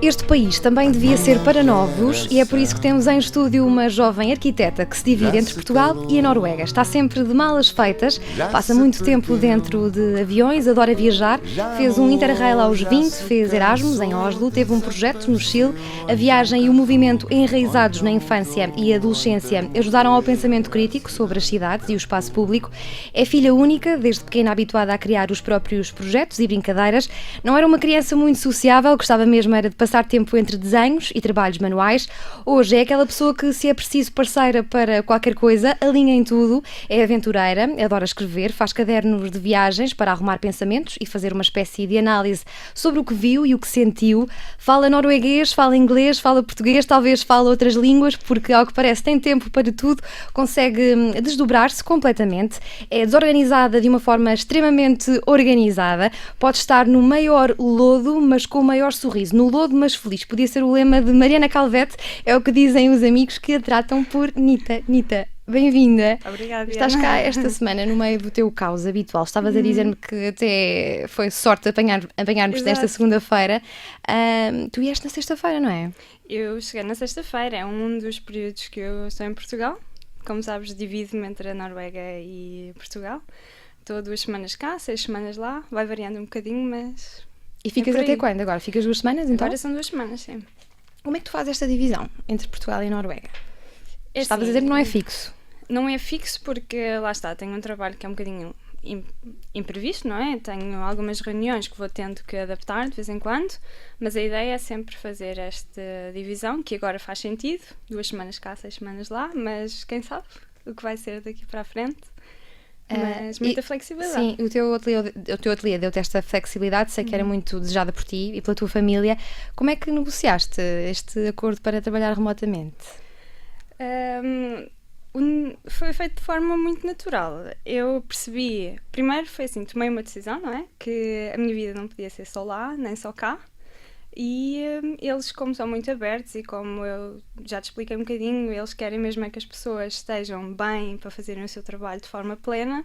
Este país também devia ser para novos e é por isso que temos em estúdio uma jovem arquiteta que se divide entre Portugal e a Noruega. Está sempre de malas feitas, passa muito tempo dentro de aviões, adora viajar, fez um Interrail aos 20, fez Erasmus em Oslo, teve um projeto no Chile. A viagem e o movimento enraizados na infância e adolescência ajudaram ao pensamento crítico sobre as cidades e o espaço público. É filha única, desde pequena habituada a criar os próprios projetos e brincadeiras. Não era uma criança muito sociável, gostava mesmo era de passar tempo entre desenhos e trabalhos manuais. Hoje é aquela pessoa que, se é preciso parceira para qualquer coisa, alinha em tudo. É aventureira, adora escrever, faz cadernos de viagens para arrumar pensamentos e fazer uma espécie de análise sobre o que viu e o que sentiu. Fala norueguês, fala inglês, fala português, talvez fala outras línguas, porque, ao que parece, tem tempo para tudo, consegue desdobrar-se completamente. É desorganizada de uma forma extremamente organizada, pode estar no maior lodo, mas com o maior sorriso. No lodo, mas feliz. Podia ser o lema de Mariana Calvete, é o que dizem os amigos que a tratam por Nita. Nita, bem-vinda. Obrigada. Estás cá esta semana no meio do teu caos habitual. Estavas a dizer-me que até foi sorte apanhar-nos nesta segunda-feira. Tu vieste na sexta-feira, não é? Eu cheguei na sexta-feira, é um dos períodos que eu estou em Portugal. Como sabes, divido-me entre a Noruega e Portugal. Estou 2 semanas cá, 6 semanas lá, vai variando um bocadinho, mas... E ficas até quando agora? Ficas 2 semanas, então? Agora são 2 semanas, sim. Como é que tu fazes esta divisão entre Portugal e a Noruega? Estavas a dizer que não é fixo. Não é fixo porque, lá está, tenho um trabalho que é um bocadinho imprevisto, não é? Tenho algumas reuniões que vou tendo que adaptar de vez em quando, mas a ideia é sempre fazer esta divisão, que agora faz sentido, 2 semanas cá, 6 semanas lá, mas quem sabe o que vai ser daqui para a frente. Mas muita flexibilidade. Sim, o teu ateliê deu-te esta flexibilidade, sei que era muito desejada por ti e pela tua família. Como é que negociaste este acordo para trabalhar remotamente? Foi feito de forma muito natural. Eu percebi, primeiro foi assim, tomei uma decisão, não é? Que a minha vida não podia ser só lá, nem só cá. E eles, como são muito abertos e como eu já te expliquei um bocadinho, eles querem mesmo é que as pessoas estejam bem para fazerem o seu trabalho de forma plena.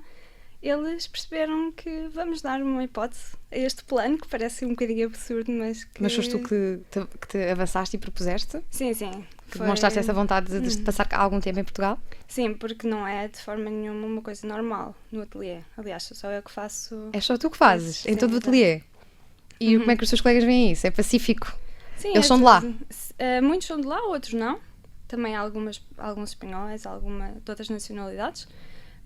Eles perceberam que vamos dar uma hipótese a este plano, que parece um bocadinho absurdo, mas que... Mas foste tu que te avançaste e propuseste? Sim, sim. Que demonstraste essa vontade de passar algum tempo em Portugal? Sim, porque não é de forma nenhuma uma coisa normal no ateliê. Aliás, sou eu que faço... É só tu que fazes, em todo o ateliê? E como é que os teus colegas veem isso? É pacífico? Sim, eles são de lá? Muitos são de lá, outros não. Também há alguns espanhóis, de outras nacionalidades.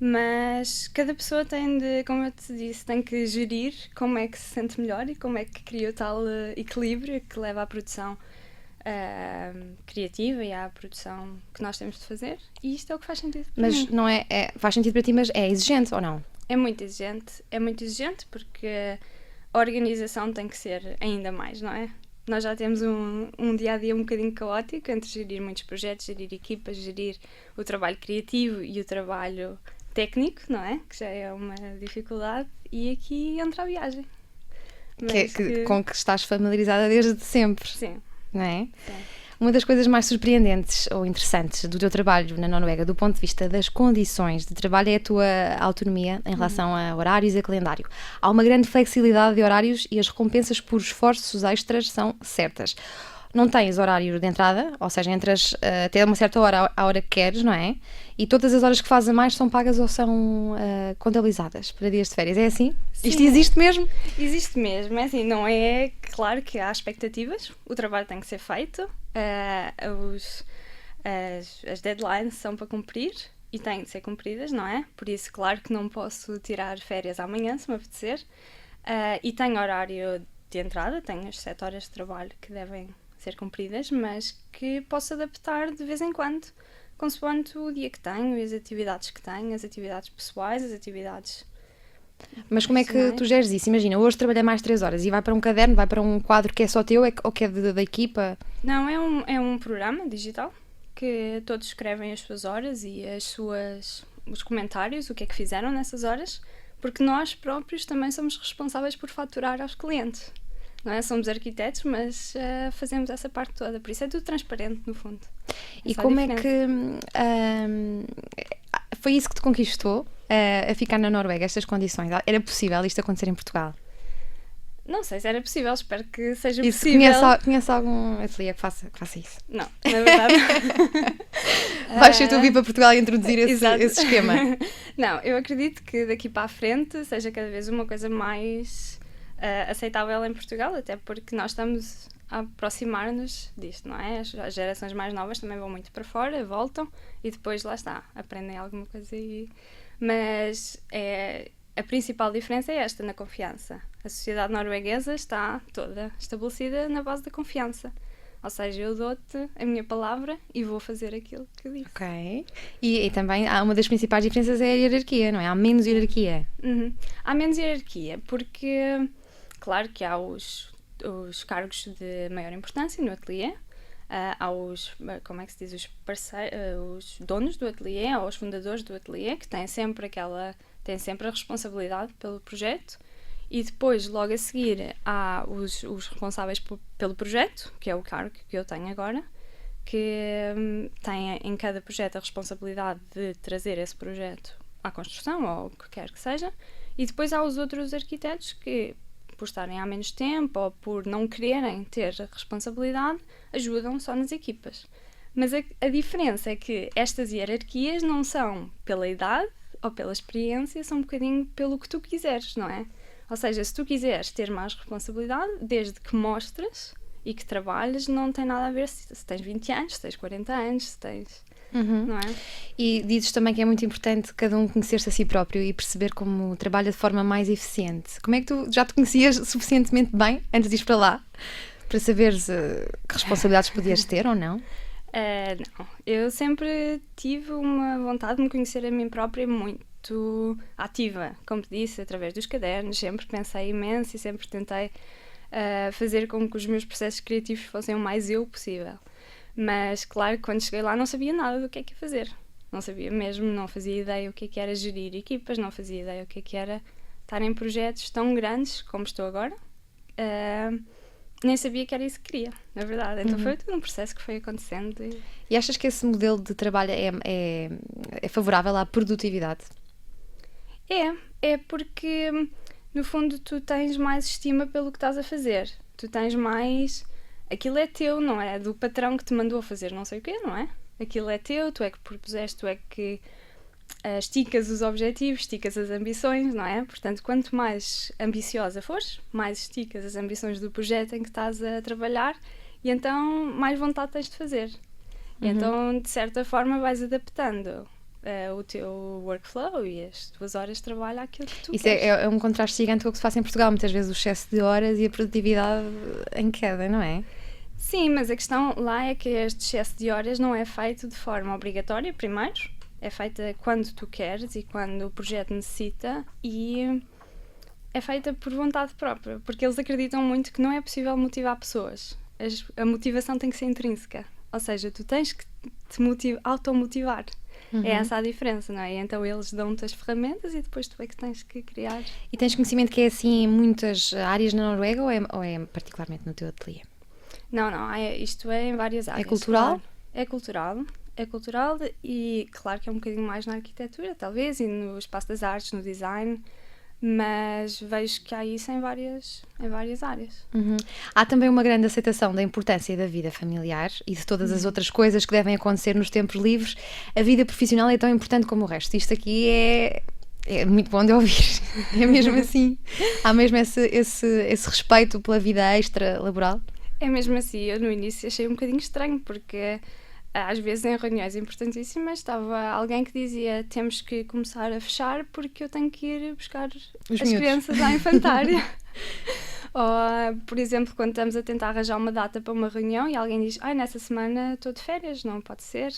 Mas cada pessoa tem de, como eu te disse, tem que gerir como é que se sente melhor e como é que cria o tal equilíbrio que leva à produção criativa e à produção que nós temos de fazer. E isto é o que faz sentido para mim. Mas não faz sentido para ti, mas é exigente ou não? É muito exigente porque a organização tem que ser ainda mais, não é? Nós já temos um dia-a-dia um bocadinho caótico entre gerir muitos projetos, gerir equipas, gerir o trabalho criativo e o trabalho técnico, não é? Que já é uma dificuldade. E aqui entra a viagem. Com que estás familiarizada desde sempre. Sim. Não é? Sim. Uma das coisas mais surpreendentes ou interessantes do teu trabalho na Noruega, do ponto de vista das condições de trabalho, é a tua autonomia em relação a horários e a calendário. Há uma grande flexibilidade de horários e as recompensas por esforços extras são certas. Não tens horário de entrada, ou seja, entras até uma certa hora à hora que queres, não é? E todas as horas que fazes a mais são pagas ou são contabilizadas para dias de férias. É assim? Sim, isto existe mesmo? Existe mesmo. É assim, não é... Claro que há expectativas, o trabalho tem que ser feito, as deadlines são para cumprir e têm de ser cumpridas, não é? Por isso, claro que não posso tirar férias amanhã, se me apetecer. E tenho horário de entrada, tenho as 7 horas de trabalho que devem ser cumpridas, mas que posso adaptar de vez em quando, consoante o dia que tenho e as atividades que tenho, as atividades pessoais, as atividades... Mas como é que tu geres isso? Imagina, hoje trabalhei mais 3 horas e vai para um caderno, vai para um quadro que é só teu ou que é da equipa? Não, é um programa digital que todos escrevem as suas horas e os comentários, o que é que fizeram nessas horas, porque nós próprios também somos responsáveis por faturar aos clientes. Não é? Somos arquitetos, mas fazemos essa parte toda, por isso é tudo transparente no fundo. E como é que foi isso que te conquistou a ficar na Noruega, estas condições? Era possível isto acontecer em Portugal? Não sei se era possível, espero que seja E se possível. conhece algum ateliê que faça isso? Não, na verdade. Vais ser tu vir para Portugal e introduzir esse Exato. esquema. Não, eu acredito que daqui para a frente seja cada vez uma coisa mais aceitável em Portugal, até porque nós estamos a aproximar-nos disto, não é? As gerações mais novas também vão muito para fora, voltam e depois lá está, aprendem alguma coisa aí. Mas a principal diferença é esta, na confiança. A sociedade norueguesa está toda estabelecida na base da confiança. Ou seja, eu dou-te a minha palavra e vou fazer aquilo que eu disse. Ok. E também há uma das principais diferenças é a hierarquia, não é? Há menos hierarquia. Uhum. Há menos hierarquia, porque, claro que há os cargos de maior importância no ateliê, há como é que se diz, os donos do ateliê, ou os fundadores do ateliê, que têm sempre a responsabilidade pelo projeto. E depois, logo a seguir, há os responsáveis pelo projeto, que é o cargo que eu tenho agora, que têm em cada projeto a responsabilidade de trazer esse projeto à construção, ou o que quer que seja. E depois há os outros arquitetos que, por estarem há menos tempo ou por não quererem ter a responsabilidade, ajudam só nas equipas. Mas a diferença é que estas hierarquias não são pela idade ou pela experiência, são um bocadinho pelo que tu quiseres, não é? Ou seja, se tu quiseres ter mais responsabilidade, desde que mostres e que trabalhes, não tem nada a ver se tens 20 anos, se tens 40 anos, se tens... Não é? E dizes também que é muito importante cada um conhecer-se a si próprio e perceber como trabalha de forma mais eficiente. Como é que tu já te conhecias suficientemente bem antes de ir para lá? Para saberes que responsabilidades podias ter ou não? Não. Eu sempre tive uma vontade de me conhecer a mim própria muito ativa, como te disse, através dos cadernos. Sempre pensei imenso e sempre tentei fazer com que os meus processos criativos fossem o mais eu possível. Mas, claro, que quando cheguei lá não sabia nada do que é que ia fazer. Não sabia mesmo, não fazia ideia o que é que era gerir equipas, não fazia ideia o que é que era estar em projetos tão grandes como estou agora. Nem sabia que era isso que queria, na verdade. Então foi todo um processo que foi acontecendo. E achas que esse modelo de trabalho é favorável à produtividade? É porque, no fundo, tu tens mais estima pelo que estás a fazer. Tu tens mais... Aquilo é teu, não é do patrão que te mandou fazer não sei o quê, não é? Aquilo é teu, tu é que propuseste, tu é que esticas os objetivos, esticas as ambições, não é? Portanto, quanto mais ambiciosa fores, mais esticas as ambições do projeto em que estás a trabalhar e então mais vontade tens de fazer. E então, de certa forma, vais adaptando o teu workflow e as tuas horas de trabalho àquilo que tu Isso queres. é um contraste gigante com o que se faz em Portugal. Muitas vezes o excesso de horas e a produtividade em queda, não é? Sim, mas a questão lá é que este excesso de horas não é feito de forma obrigatória, primeiro. É feita quando tu queres e quando o projeto necessita e é feita por vontade própria, porque eles acreditam muito que não é possível motivar pessoas. A motivação tem que ser intrínseca, ou seja, tu tens que te automotivar. É essa a diferença, não é? Então eles dão-te as ferramentas e depois tu é que tens que criar. E tens conhecimento que é assim em muitas áreas na Noruega ou é particularmente no teu ateliê? Não, isto é em várias áreas. É cultural? Claro. É cultural e claro que é um bocadinho mais na arquitetura, talvez, e no espaço das artes, no design, mas vejo que há isso em várias áreas. Há também uma grande aceitação da importância da vida familiar e de todas as outras coisas que devem acontecer nos tempos livres. A vida profissional é tão importante como o resto. Isto aqui é muito bom de ouvir. É mesmo assim. Há mesmo esse respeito pela vida extra laboral. É mesmo assim. Eu no início achei um bocadinho estranho porque às vezes em reuniões importantíssimas estava alguém que dizia temos que começar a fechar porque eu tenho que ir buscar as crianças à infantária. Ou, por exemplo, quando estamos a tentar arranjar uma data para uma reunião e alguém diz nessa semana estou de férias, não pode ser.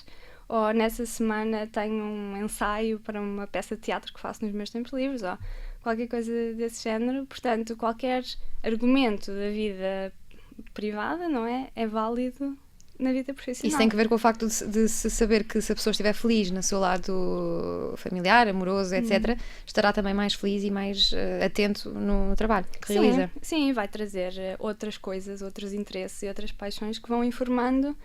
Ou nessa semana tenho um ensaio para uma peça de teatro que faço nos meus tempos livres, ou qualquer coisa desse género. Portanto, qualquer argumento da vida privada, não é? É válido na vida profissional. Isso tem que ver com o facto de se saber que se a pessoa estiver feliz no seu lado familiar, amoroso, etc., estará também mais feliz e mais atento no trabalho que realiza. Sim, vai trazer outras coisas, outros interesses e outras paixões que vão informando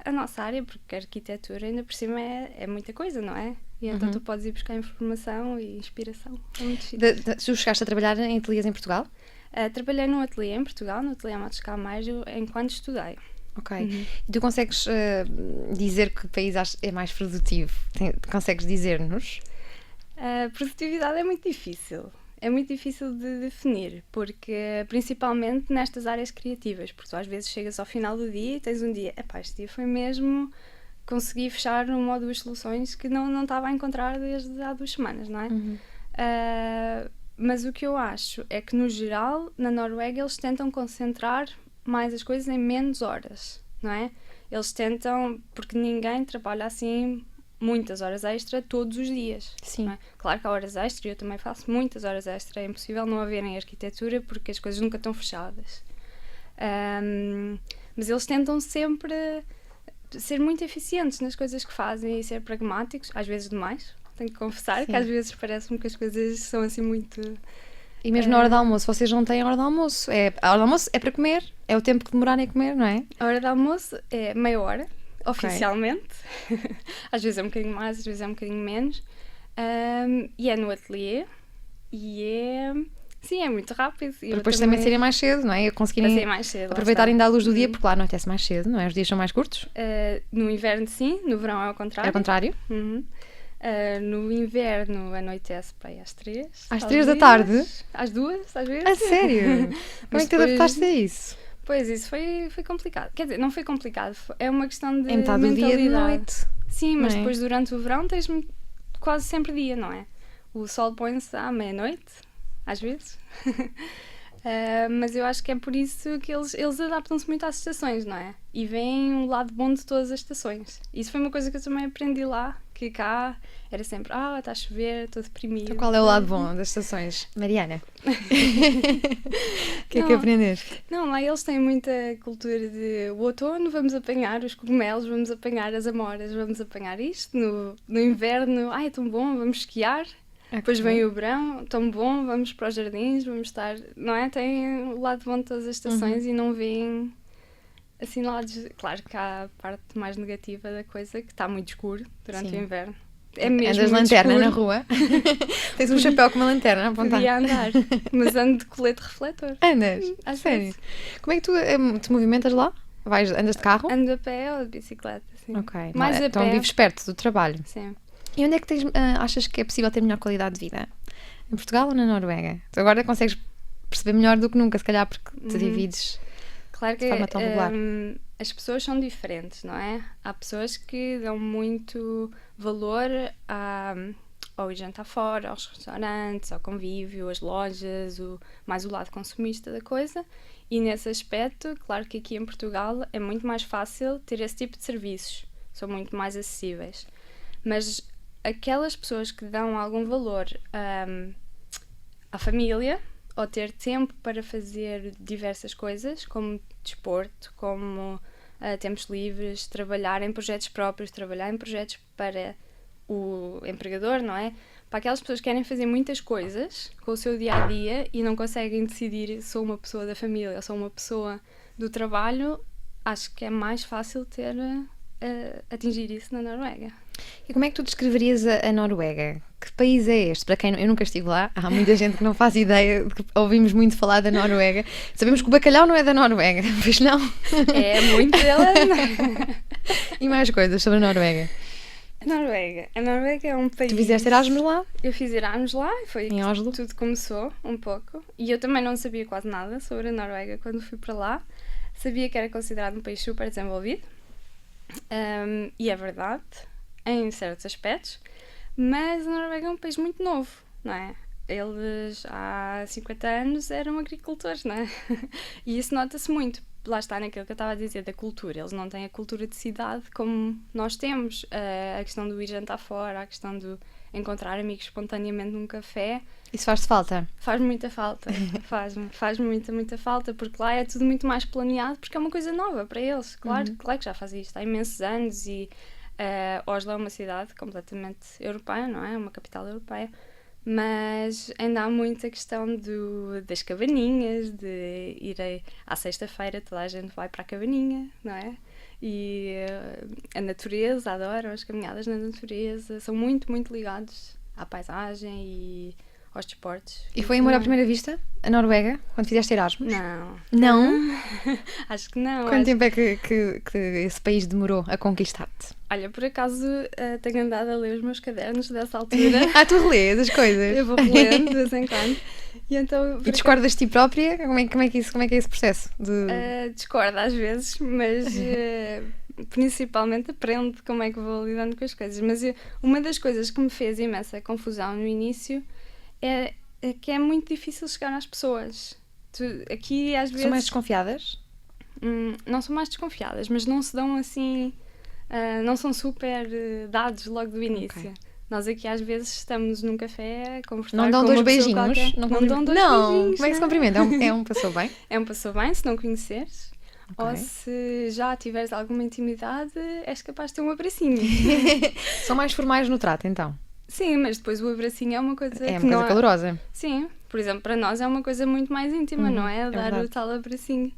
a nossa área, porque a arquitetura ainda por cima é muita coisa, não é? E então tu podes ir buscar informação e inspiração. É muito difícil. Tu chegaste a trabalhar em ateliês em Portugal? Trabalhei num ateliê em Portugal, no ateliê Matos Cameiro, enquanto estudei. Ok. E tu consegues dizer que país é mais produtivo? Consegues dizer-nos? A produtividade é muito difícil. É muito difícil de definir, porque principalmente nestas áreas criativas, porque tu às vezes chegas ao final do dia e tens um dia, epá, este dia foi mesmo, consegui fechar uma ou duas soluções que não estava a encontrar desde há 2 semanas, não é? Mas o que eu acho é que, no geral, na Noruega eles tentam concentrar mais as coisas em menos horas, não é? Eles tentam, porque ninguém trabalha assim muitas horas extra todos os dias. Sim. Não é? Claro que há horas extra, eu também faço muitas horas extra, é impossível não haver em arquitetura porque as coisas nunca estão fechadas. Mas eles tentam sempre ser muito eficientes nas coisas que fazem e ser pragmáticos, às vezes demais. Tenho que confessar. Sim. Que às vezes parece-me que as coisas são assim muito... E mesmo na hora do almoço, vocês não têm hora de almoço. A hora do almoço é para comer, é o tempo que demorarem a comer, não é? A hora do almoço é meia hora, oficialmente. Okay. Às vezes é um bocadinho mais, às vezes é um bocadinho menos. E é no ateliê. E é... Sim, é muito rápido. Para depois também saírem mais cedo, não é? Conseguirem mais cedo, aproveitar ainda a luz do dia, porque lá anoitece mais cedo, não é? Os dias são mais curtos. No inverno, sim. No verão é ao contrário. É ao contrário? No inverno anoitece para aí às 3. Às 3 da tarde? Às 2, às vezes. A sério? Como é que te adaptaste a isso? Pois, isso foi complicado. Quer dizer, não foi complicado, é uma questão de metade do dia de noite. Sim, mas depois durante o verão tens quase sempre dia, não é? O sol põe-se à meia-noite, às vezes. Mas eu acho que é por isso que eles adaptam-se muito às estações, não é? E veem o lado bom de todas as estações. Isso foi uma coisa que eu também aprendi lá, que cá era sempre, está a chover, estou deprimida. Então qual é o lado bom das estações, Mariana? O que é que aprendeste? Não, lá eles têm muita cultura de o outono vamos apanhar os cogumelos, vamos apanhar as amoras, vamos apanhar isto. No inverno, é tão bom, vamos esquiar. Okay. Depois vem o verão, tão bom, vamos para os jardins, vamos estar, não é? Tem o lado bom de todas as estações e não veem assim lados. Claro que há a parte mais negativa da coisa, que está muito escuro durante o inverno. É mesmo andas muito lanterna escuro. na rua? Tens um chapéu com uma lanterna a apontar? Podia andar, mas ando de colete refletor. Andas? Às sério? vezes. Como é que tu te movimentas lá? Andas de carro? Ando a pé ou de bicicleta, sim. Ok. Mais a então pé. vives perto do trabalho? Sim. E onde é que achas que é possível ter melhor qualidade de vida? Em Portugal ou na Noruega? Tu agora consegues perceber melhor do que nunca, se calhar porque te divides claro que de forma tão regular. As pessoas são diferentes, não é? Há pessoas que dão muito valor ao ir jantar fora, aos restaurantes, ao convívio, às lojas, mais o lado consumista da coisa. E nesse aspecto, claro que aqui em Portugal é muito mais fácil ter esse tipo de serviços. São muito mais acessíveis. Mas aquelas pessoas que dão algum valor à família, ou ter tempo para fazer diversas coisas, como desporto, como tempos livres, trabalhar em projetos próprios, trabalhar em projetos para o empregador, não é? Para aquelas pessoas que querem fazer muitas coisas com o seu dia-a-dia e não conseguem decidir se sou uma pessoa da família ou sou uma pessoa do trabalho, acho que é mais fácil atingir isso na Noruega. E como é que tu descreverias a Noruega? Que país é este? Para quem eu nunca estive lá, há muita gente que não faz ideia, que ouvimos muito falar da Noruega. Sabemos que o bacalhau não é da Noruega, pois não? É muito dela. E mais coisas sobre a Noruega? A Noruega é um país... Tu fizeste Erasmus lá? Eu fiz Erasmus lá e foi em Oslo. Tudo começou um pouco. E eu também não sabia quase nada sobre a Noruega quando fui para lá. Sabia que era considerado um país super desenvolvido. E é verdade, em certos aspectos. Mas a Noruega é um país muito novo, não é? Eles há 50 anos eram agricultores, não é? E isso nota-se muito. Lá está naquilo que eu estava a dizer da cultura. Eles não têm a cultura de cidade como nós temos. A questão do ir jantar fora, a questão de encontrar amigos espontaneamente num café. Isso faz-te falta? Faz muita falta. faz muita falta, porque lá é tudo muito mais planeado, porque é uma coisa nova para eles. Claro que já faz isto há imensos anos e Oslo é uma cidade completamente europeia, não é? Uma capital europeia. Mas ainda há muita questão das cabaninhas, de ir à sexta-feira toda a gente vai para a cabaninha, não é? E a natureza, adoram as caminhadas na natureza, são muito, muito ligados à paisagem e aos desportos. E foi amor à primeira vista? A Noruega? Quando fizeste Erasmus? Não. Não? Acho que não. Quanto tempo é que esse país demorou a conquistar-te? Olha, por acaso tenho andado a ler os meus cadernos dessa altura. Tu relês as coisas? Eu vou relendo de vez em quando. E, então, E discordas de ti própria? Como é que é esse processo? discordo às vezes, mas principalmente aprendo como é que vou lidando com as coisas. Mas uma das coisas que me fez imensa confusão no início é que é muito difícil chegar às pessoas. Aqui às vezes... São mais desconfiadas? Não são mais desconfiadas, mas não se dão assim... não são super dados logo do início. Okay. Nós aqui às vezes estamos num café a conversar não dão com dois uma pessoa beijinhos? Qualquer. Não dão dois beijinhos. Como é que se cumprimenta? É um passou bem? É um passou bem, se não conheceres. Okay. Ou se já tiveres alguma intimidade, és capaz de ter um abracinho. São mais formais no trato, então? Sim, mas depois o abracinho é uma coisa que não calorosa. Sim, por exemplo, para nós é uma coisa muito mais íntima, não é? Dar o tal abracinho.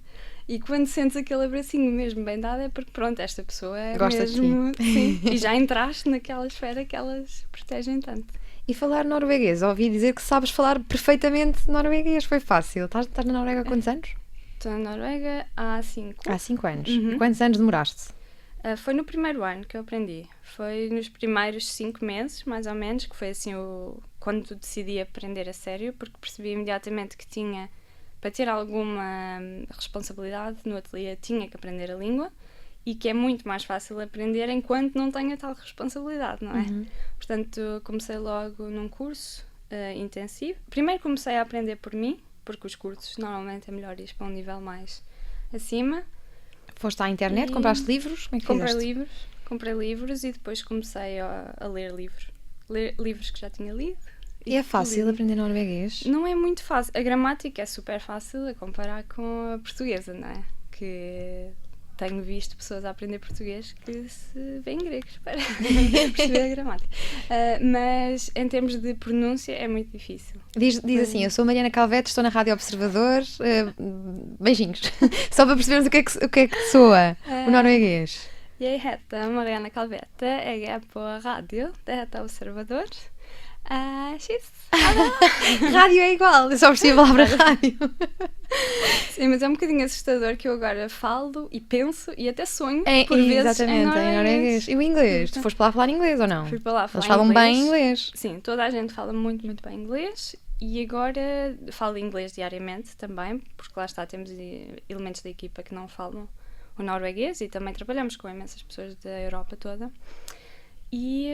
E quando sentes aquele abracinho mesmo bem dado é porque, pronto, esta pessoa é gosta mesmo... de ti. Sim, e já entraste naquela esfera que elas protegem tanto. E falar norueguês? Ouvi dizer que sabes falar perfeitamente norueguês. Foi fácil. Estás na Noruega há quantos anos? Estou na Noruega há 5. Há 5 anos. E quantos anos demoraste? Foi no primeiro ano que eu aprendi. Foi nos primeiros 5 meses, mais ou menos, que foi assim quando decidi aprender a sério, porque percebi imediatamente que tinha... Para ter alguma responsabilidade no ateliê tinha que aprender a língua e que é muito mais fácil aprender enquanto não tenho a tal responsabilidade, não é? Portanto, comecei logo num curso intensivo. Primeiro comecei a aprender por mim, porque os cursos normalmente é melhor ir para um nível mais acima. Foste à internet, compraste livros? Como é que comprei livros e depois comecei a ler livros. Ler livros que já tinha lido. E é fácil aprender norueguês? Não é muito fácil. A gramática é super fácil a comparar com a portuguesa, não é? Que tenho visto pessoas a aprender português que se veem gregos para perceber a gramática. Mas em termos de pronúncia é muito difícil. Diz assim, eu sou Mariana Calvete, estou na Rádio Observador, beijinhos. Só para percebermos o que é que soa o norueguês. Jeg heter Mariana Calvete, jeg er på radio, det heter Observador. Rádio é igual, eu só percebi a palavra rádio. Sim, mas é um bocadinho assustador que eu agora falo e penso e até sonho por vezes em norueguês. E o inglês? Tu foste para lá falar inglês ou não? Fui para lá falar Eles falam bem inglês. Sim, toda a gente fala muito, muito bem inglês e agora falo inglês diariamente também, porque lá está, temos elementos da equipa que não falam o norueguês e também trabalhamos com imensas pessoas da Europa toda. E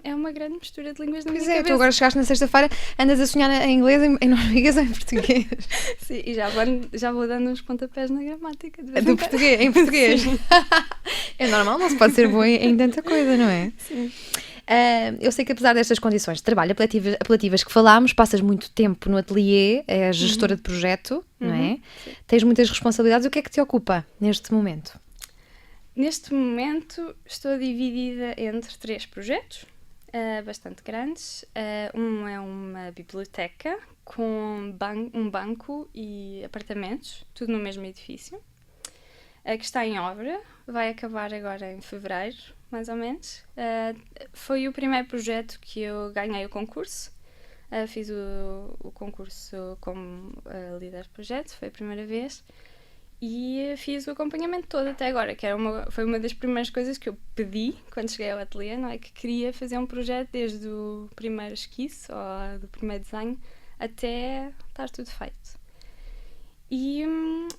é uma grande mistura de línguas na minha cabeça. Tu agora chegaste na sexta-feira, andas a sonhar em inglês, em norueguês ou em português? Sim, e já vou dando uns pontapés na gramática. Do português, em português. É normal, não se pode ser boa em tanta coisa, não é? Sim. Eu sei que apesar destas condições de trabalho apelativas que falámos, passas muito tempo no ateliê, és gestora de projeto, não é? Sim. Tens muitas responsabilidades. O que é que te ocupa neste momento? Neste momento estou dividida entre 3 projetos bastante grandes. Um é uma biblioteca com um banco e apartamentos, tudo no mesmo edifício, que está em obra, vai acabar agora em fevereiro, mais ou menos. Foi o primeiro projeto que eu ganhei o concurso. Fiz o concurso como líder de projeto, foi a primeira vez. E fiz o acompanhamento todo até agora, que foi uma das primeiras coisas que eu pedi quando cheguei ao ateliê, não é? Que queria fazer um projeto desde o primeiro esquiço ou do primeiro desenho até estar tudo feito. E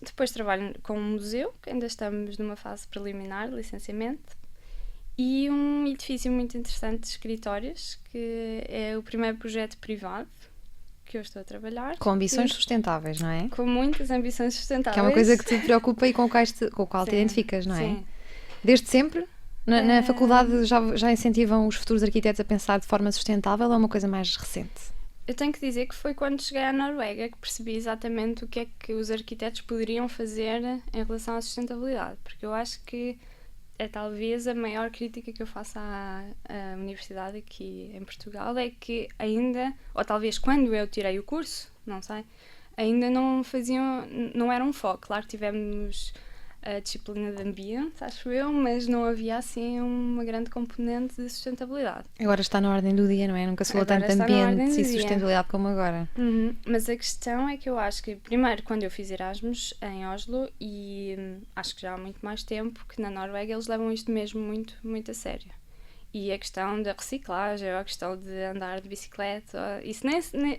depois trabalho com um museu, que ainda estamos numa fase preliminar de licenciamento, e um edifício muito interessante de escritórios, que é o primeiro projeto privado que eu estou a trabalhar. Com ambições sustentáveis, não é? Com muitas ambições sustentáveis. Que é uma coisa que te preocupa e com o qual te identificas, não é? Sim. Desde sempre? Na faculdade já incentivam os futuros arquitetos a pensar de forma sustentável ou é uma coisa mais recente? Eu tenho que dizer que foi quando cheguei à Noruega que percebi exatamente o que é que os arquitetos poderiam fazer em relação à sustentabilidade, porque eu acho que é talvez a maior crítica que eu faço à universidade aqui em Portugal, é que ainda, ou talvez quando eu tirei o curso, não sei, ainda não era um foco. Claro que tivemos a disciplina de ambiente, acho eu, mas não havia assim uma grande componente de sustentabilidade. Agora está na ordem do dia, não é? Nunca se falou Agora tanto de está na ordem ambiente do e dia. sustentabilidade como agora. Mas a questão é que eu acho que, primeiro, quando eu fiz Erasmus em Oslo, e acho que já há muito mais tempo, que na Noruega eles levam isto mesmo muito, muito a sério. E a questão da reciclagem, ou a questão de andar de bicicleta, isso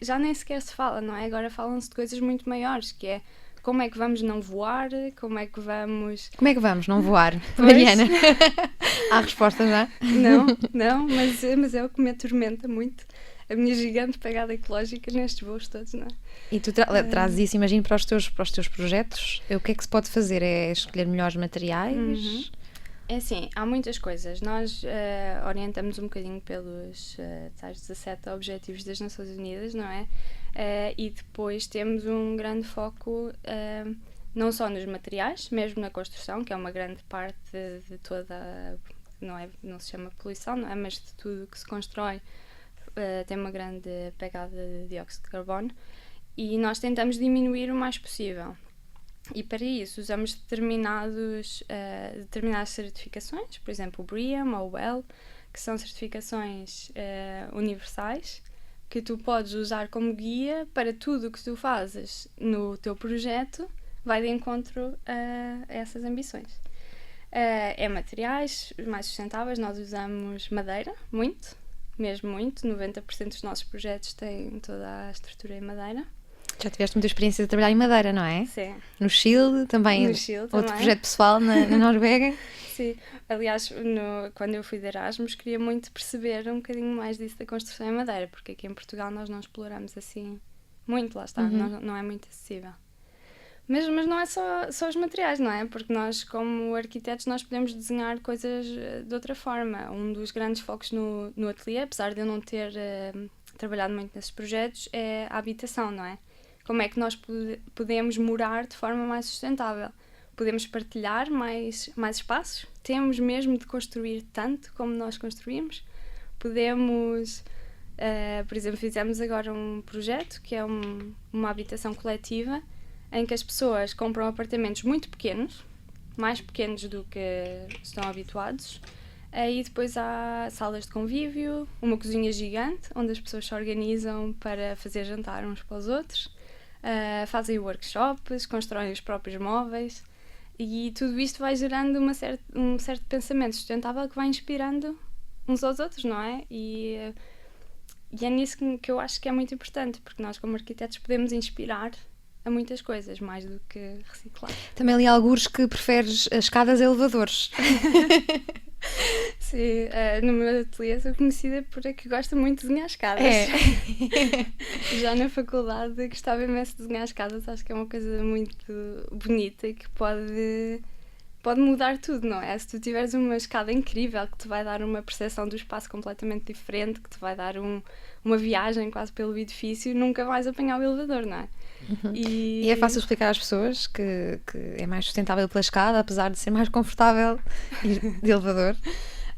já nem sequer se fala, não é? Agora falam-se de coisas muito maiores, que é como é que vamos não voar, como é que vamos... Como é que vamos não voar, Mariana? Há resposta já? Não, mas é o que me atormenta muito. A minha gigante pegada ecológica nestes voos todos, não é? E tu trazes isso, imagino, para os teus projetos. O que é que se pode fazer? É escolher melhores materiais? É assim, há muitas coisas. Nós orientamos um bocadinho pelos tais 17 Objetivos das Nações Unidas, não é? E depois temos um grande foco não só nos materiais, mesmo na construção, que é uma grande parte de toda, não se chama poluição, não é? Mas de tudo que se constrói tem uma grande pegada de dióxido de carbono, e nós tentamos diminuir o mais possível. E para isso usamos determinadas certificações, por exemplo o BREEAM ou o WELL, que são certificações universais, que tu podes usar como guia para tudo o que tu fazes no teu projeto, vai de encontro a essas ambições. É materiais mais sustentáveis, nós usamos madeira, mesmo muito, 90% dos nossos projetos têm toda a estrutura em madeira. Já tiveste muita experiência de trabalhar em madeira, não é? Sim. No Chile também, outro projeto pessoal na Noruega. Sim, aliás, quando eu fui de Erasmus queria muito perceber um bocadinho mais disso da construção em madeira, porque aqui em Portugal nós não exploramos assim muito, lá está, não é muito acessível. Mas não é só os materiais, não é? Porque nós, como arquitetos, nós podemos desenhar coisas de outra forma. Um dos grandes focos no ateliê, apesar de eu não ter trabalhado muito nesses projetos, é a habitação, não é? Como é que nós podemos morar de forma mais sustentável? Podemos partilhar mais espaços? Temos mesmo de construir tanto como nós construímos? Podemos... por exemplo, fizemos agora um projeto que é uma habitação coletiva em que as pessoas compram apartamentos muito pequenos, mais pequenos do que estão habituados, e depois há salas de convívio, uma cozinha gigante onde as pessoas se organizam para fazer jantar uns para os outros, fazem workshops, constroem os próprios móveis, e tudo isto vai gerando um certo pensamento sustentável que vai inspirando uns aos outros, não é? E é nisso que eu acho que é muito importante, porque nós como arquitetos podemos inspirar a muitas coisas, mais do que reciclar. Também li algures que preferes escadas a elevadores. Sim, no meu ateliê sou conhecida por que gosta muito de desenhar escadas. Já na faculdade gostava imenso de desenhar escadas, acho que é uma coisa muito bonita e que pode mudar tudo, não é? Se tu tiveres uma escada incrível que te vai dar uma percepção do espaço completamente diferente, que te vai dar uma viagem quase pelo edifício, nunca vais apanhar o elevador, não é? E é fácil explicar às pessoas que é mais sustentável pela escada, apesar de ser mais confortável ir de elevador.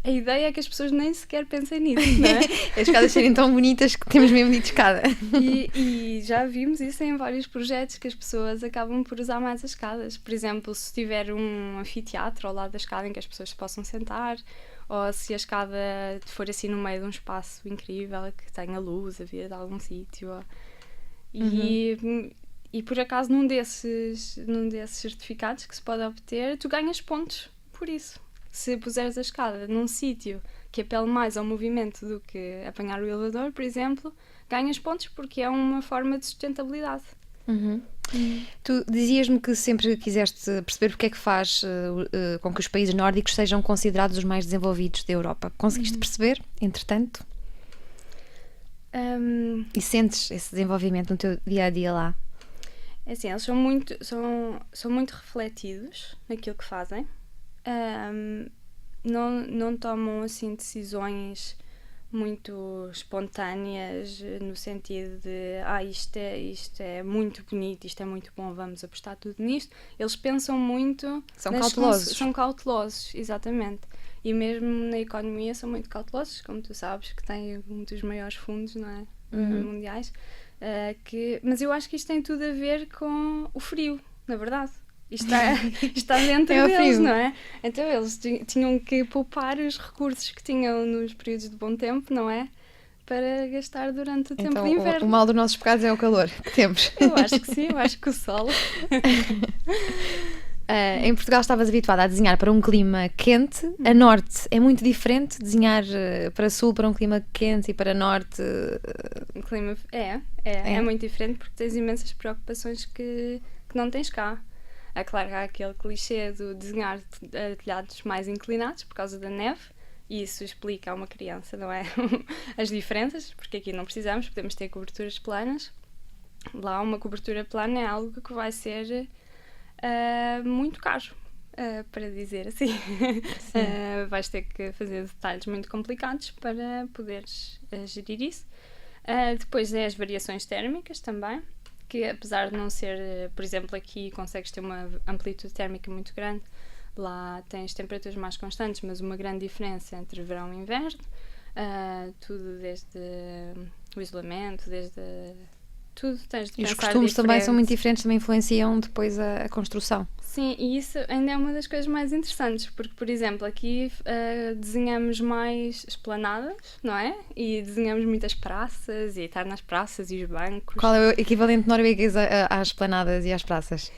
A ideia é que as pessoas nem sequer pensem nisso, não é? As escadas serem tão bonitas que temos mesmo de ir de escada. E já vimos isso em vários projetos, que as pessoas acabam por usar mais as escadas. Por exemplo, se tiver um anfiteatro ao lado da escada em que as pessoas se possam sentar, ou se a escada for assim no meio de um espaço incrível, que tenha luz a vir de algum sítio. E por acaso num desses certificados que se pode obter, tu ganhas pontos por isso. Se puseres a escada num sítio que apela mais ao movimento do que apanhar o elevador, por exemplo, ganhas pontos porque é uma forma de sustentabilidade. Tu dizias-me que sempre quiseste perceber porque é que faz com que os países nórdicos sejam considerados os mais desenvolvidos da Europa. Conseguiste perceber, entretanto? E sentes esse desenvolvimento no teu dia-a-dia lá? É assim, eles são muito refletidos naquilo que fazem. Não tomam assim decisões muito espontâneas no sentido de isto é muito bonito, isto é muito bom, vamos apostar tudo nisto. Eles pensam muito, são cautelosos, exatamente, e mesmo na economia são muito cautelosos, como tu sabes, que têm um dos maiores fundos, não é? Mundiais, mas eu acho que isto tem tudo a ver com o frio, na verdade. está dentro É o deles, frio. não é? Então eles tinham que poupar os recursos que tinham nos períodos de bom tempo, não é? Para gastar durante o tempo Então, de o inverno. mal dos nossos pecados é o calor que temos. Eu acho que sim, eu acho que o sol. Em Portugal estavas habituada a desenhar para um clima quente. A norte é muito diferente, desenhar para sul para um clima quente e para norte. O clima é muito diferente porque tens imensas preocupações que não tens cá. É claro que há aquele clichê do desenhar telhados mais inclinados por causa da neve, e isso explica a uma criança, não é? As diferenças, porque aqui não precisamos, podemos ter coberturas planas. Lá uma cobertura plana é algo que vai ser muito caro, para dizer assim. Vais ter que fazer detalhes muito complicados para poderes gerir isso. Depois é as variações térmicas também, que apesar de não ser, por exemplo, aqui consegues ter uma amplitude térmica muito grande, lá tens temperaturas mais constantes, mas uma grande diferença entre verão e inverno, tudo desde o isolamento, desde tudo tens de E os pensar costumes também diferente. são muito diferentes, também influenciam depois a construção. Sim, e isso ainda é uma das coisas mais interessantes, porque, por exemplo, aqui desenhamos mais esplanadas, não é? E desenhamos muitas praças, e estar nas praças e os bancos. Qual é o equivalente norueguês às esplanadas e às praças?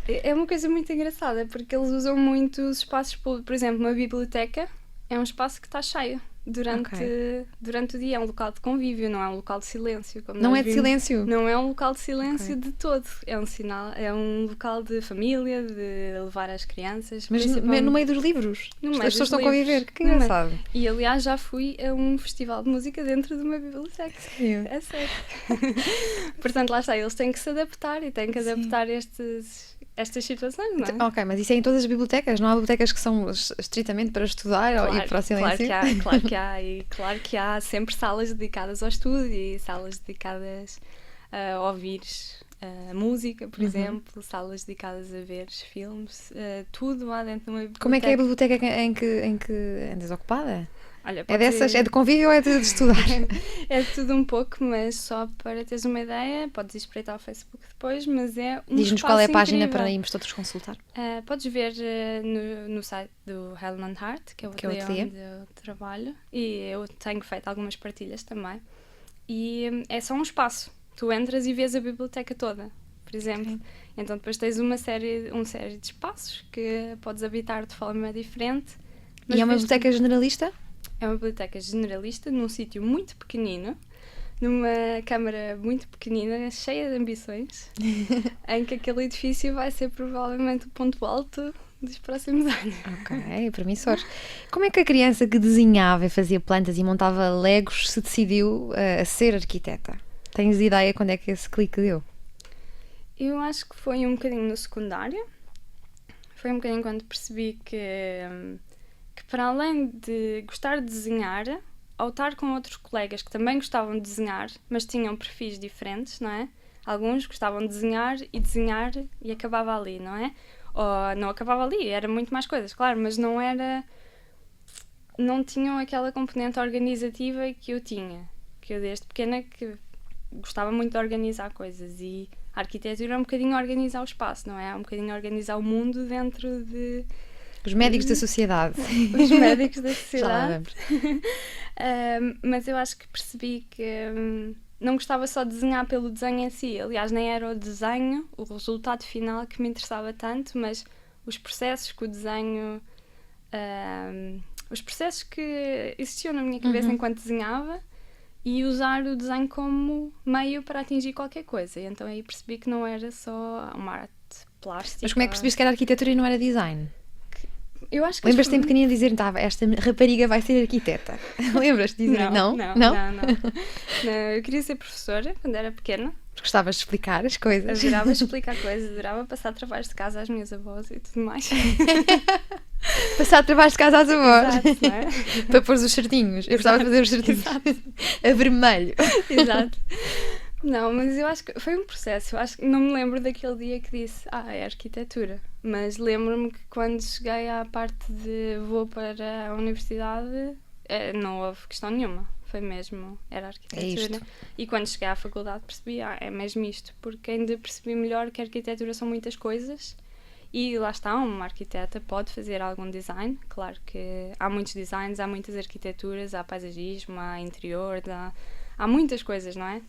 É uma coisa muito engraçada, porque eles usam muito os espaços públicos. Por exemplo, uma biblioteca é um espaço que está cheio durante o dia. É um local de convívio, não é um local de silêncio. Como Não nós é de vimos. silêncio? Não é um local de silêncio de todo. É um sinal, é um local de família, de levar as crianças. Mas principalmente no meio dos livros? no As meio pessoas dos estão a livros. conviver. Que No meio. engraçado. E aliás já fui a um festival de música dentro de uma biblioteca. Sério? É sério. Portanto, lá está, eles têm que se adaptar e têm que adaptar estas situações, não é? Ok, mas isso é em todas as bibliotecas? Não há bibliotecas que são estritamente para estudar e para o silêncio? Claro que há, e claro que há sempre salas dedicadas ao estudo e salas dedicadas a ouvir música, por exemplo, salas dedicadas a ver filmes, tudo lá dentro de uma biblioteca. Como é que é a biblioteca em que andas ocupada? Olha, É dessas? É de convívio ou é de estudar? É tudo um pouco, mas só para teres uma ideia, podes espreitar o Facebook depois, mas é um Diz-nos espaço qual é a página incrível. para irmos todos consultar. Podes ver no site do Hellman Hart, que é o ateliê onde eu trabalho, e eu tenho feito algumas partilhas também. E é só um espaço. Tu entras e vês a biblioteca toda, por exemplo. Okay. Então depois tens uma série de espaços que podes habitar de forma diferente. E é uma biblioteca generalista? É uma biblioteca generalista, num sítio muito pequenino, numa câmara muito pequenina, cheia de ambições, em que aquele edifício vai ser provavelmente o ponto alto dos próximos anos. Ok, promissor. Como é que a criança que desenhava e fazia plantas e montava legos se decidiu a ser arquiteta? Tens ideia quando é que esse clique deu? Eu acho que foi um bocadinho no secundário. Foi um bocadinho quando percebi que para além de gostar de desenhar, ao estar com outros colegas que também gostavam de desenhar, mas tinham perfis diferentes, não é? Alguns gostavam de desenhar e acabava ali, não é? Ou não acabava ali, era muito mais coisas, claro, mas não tinham aquela componente organizativa que eu tinha, que eu desde pequena que gostava muito de organizar coisas, e a arquitetura é um bocadinho organizar o espaço, não é? É um bocadinho organizar o mundo dentro de... Os médicos da sociedade. Os médicos da sociedade. Já lá vamos. Mas eu acho que percebi que não gostava só de desenhar pelo desenho em si. Aliás, nem era o desenho, o resultado final que me interessava tanto, mas os processos que o desenho... os processos que existiam na minha cabeça enquanto desenhava, e usar o desenho como meio para atingir qualquer coisa. E então aí percebi que não era só uma arte plástica. Mas como é que percebiste que era arquitetura e não era design? Eu acho que lembras-te em pequenina de dizer, esta rapariga vai ser arquiteta? Lembras-te de dizer? Não. Eu queria ser professora quando era pequena. Porque gostavas de explicar as coisas. Adorava explicar coisas, adorava passar trabalhos de casa às minhas avós e tudo mais. Passar trabalhos de casa às avós. Exato, não é? Para pôr os certinhos. Eu gostava de fazer os certinhos. Exato. A vermelho. Exato. Não, mas eu acho que foi um processo. Eu acho que não me lembro daquele dia que disse, é arquitetura. Mas lembro-me que quando cheguei à parte de vou para a universidade, não houve questão nenhuma. Foi mesmo, era arquitetura. E quando cheguei à faculdade percebi, é mesmo isto. Porque ainda percebi melhor que a arquitetura são muitas coisas E lá está, uma arquiteta pode fazer algum design. Claro que há muitos designs, há muitas arquiteturas, há paisagismo, há interior, há muitas coisas, não é?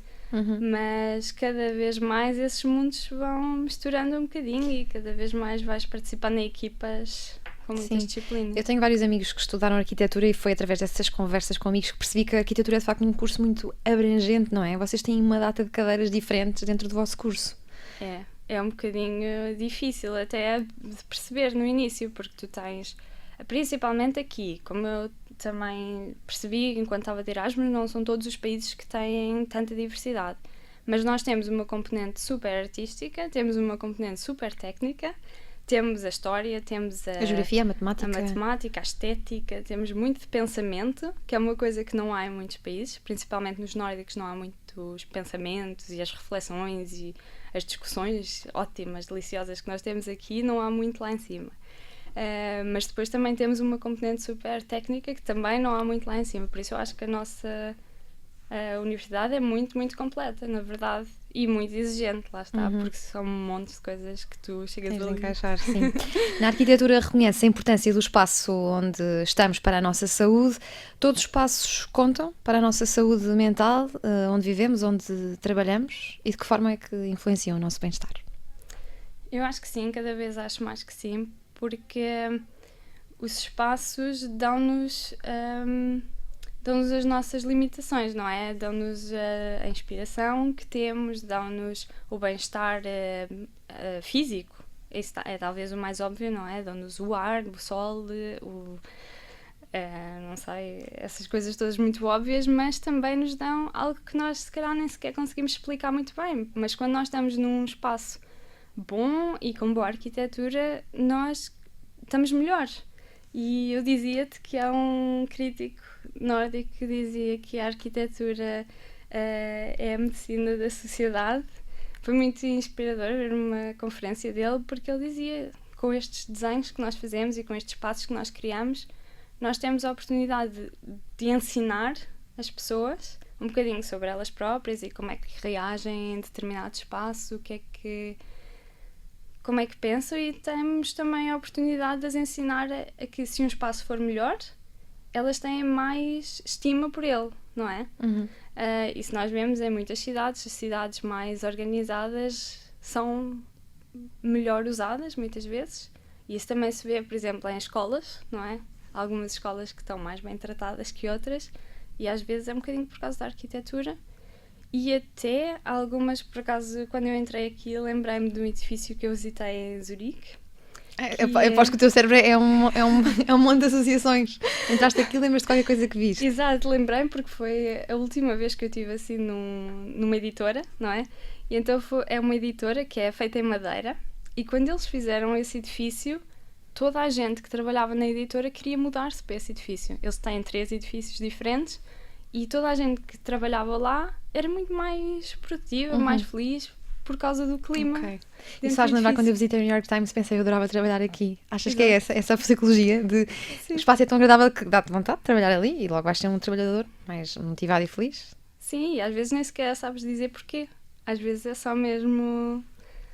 Mas cada vez mais esses mundos vão misturando um bocadinho e cada vez mais vais participando em equipas com muitas disciplinas. Eu tenho vários amigos que estudaram arquitetura e foi através dessas conversas com amigos que percebi que a arquitetura é de facto um curso muito abrangente, não é? Vocês têm uma data de cadeiras diferentes dentro do vosso curso. É um bocadinho difícil até de perceber no início, porque tu tens, principalmente aqui, como eu também percebi enquanto estava de Erasmus, não são todos os países que têm tanta diversidade. Mas nós temos uma componente super artística, temos uma componente super técnica, temos a história, temos a geografia, a matemática, a estética, temos muito de pensamento, que é uma coisa que não há em muitos países, principalmente nos nórdicos não há muitos pensamentos e as reflexões e as discussões ótimas, deliciosas que nós temos aqui, não há muito lá em cima. Mas depois também temos uma componente super técnica que também não há muito lá em cima, por isso eu acho que a nossa universidade é muito, muito completa, na verdade, e muito exigente, lá está, porque são um monte de coisas que tu chegas a encaixar, sim. Na arquitetura reconhece a importância do espaço onde estamos para a nossa saúde. Todos os espaços contam para a nossa saúde mental, onde vivemos, onde trabalhamos, e de que forma é que influenciam o nosso bem-estar? Eu acho que sim, cada vez acho mais que sim, porque os espaços dão-nos as nossas limitações, não é? Dão-nos a inspiração que temos, dão-nos o bem-estar físico. Isso é talvez o mais óbvio, não é? Dão-nos o ar, o sol, não sei, essas coisas todas muito óbvias, mas também nos dão algo que nós se calhar nem sequer conseguimos explicar muito bem. Mas quando nós estamos num espaço bom e com boa arquitetura, nós estamos melhor. E eu dizia-te que há um crítico nórdico que dizia que a arquitetura é a medicina da sociedade. Foi muito inspirador ver uma conferência dele, porque ele dizia, com estes desenhos que nós fazemos e com estes espaços que nós criamos, nós temos a oportunidade de ensinar as pessoas um bocadinho sobre elas próprias e como é que reagem em determinado espaço, como é que pensam, e temos também a oportunidade de as ensinar a que se um espaço for melhor, elas têm mais estima por ele, não é? E se nós vemos em muitas cidades, as cidades mais organizadas são melhor usadas, muitas vezes, e isso também se vê, por exemplo, em escolas, não é? Algumas escolas que estão mais bem tratadas que outras, e às vezes é um bocadinho por causa da arquitetura. E até algumas, por acaso, quando eu entrei aqui, lembrei-me de um edifício que eu visitei em Zurique. Eu aposto que o teu cérebro é um monte de associações. Entraste aqui e lembras de qualquer coisa que viste. Exato, lembrei-me porque foi a última vez que eu estive assim numa editora, não é? E então é uma editora que é feita em madeira, e quando eles fizeram esse edifício, toda a gente que trabalhava na editora queria mudar-se para esse edifício. Eles têm 3 edifícios diferentes, e toda a gente que trabalhava lá era muito mais produtiva, mais feliz, por causa do clima. Isso faz lembrar quando eu visitei o New York Times, pensei, eu adorava trabalhar aqui. Achas que é essa psicologia de o espaço é tão agradável que dá-te vontade de trabalhar ali e logo vais ser um trabalhador mais motivado e feliz? Sim, e às vezes nem sequer sabes dizer porquê. Às vezes é só mesmo...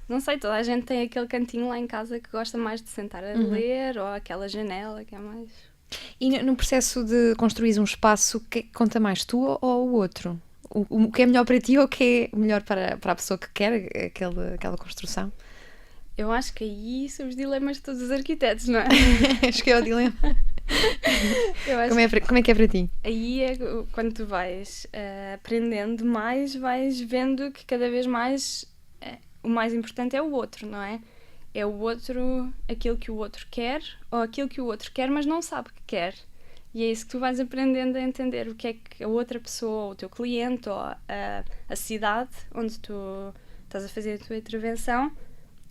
Não sei, toda a gente tem aquele cantinho lá em casa que gosta mais de sentar a ler, ou aquela janela que é mais... E no processo de construir um espaço, o que é que conta mais, tu ou o outro? O que é melhor para ti ou o que é melhor para a pessoa que quer aquela construção? Eu acho que aí são os dilemas de todos os arquitetos, não é? Acho que é o dilema. Como é que é para ti? Aí é quando tu vais aprendendo mais, vais vendo que cada vez mais o mais importante é o outro, não é? É o outro, aquilo que o outro quer, ou aquilo que o outro quer, mas não sabe que quer. E é isso que tu vais aprendendo a entender, o que é que a outra pessoa, ou o teu cliente, ou a cidade onde tu estás a fazer a tua intervenção,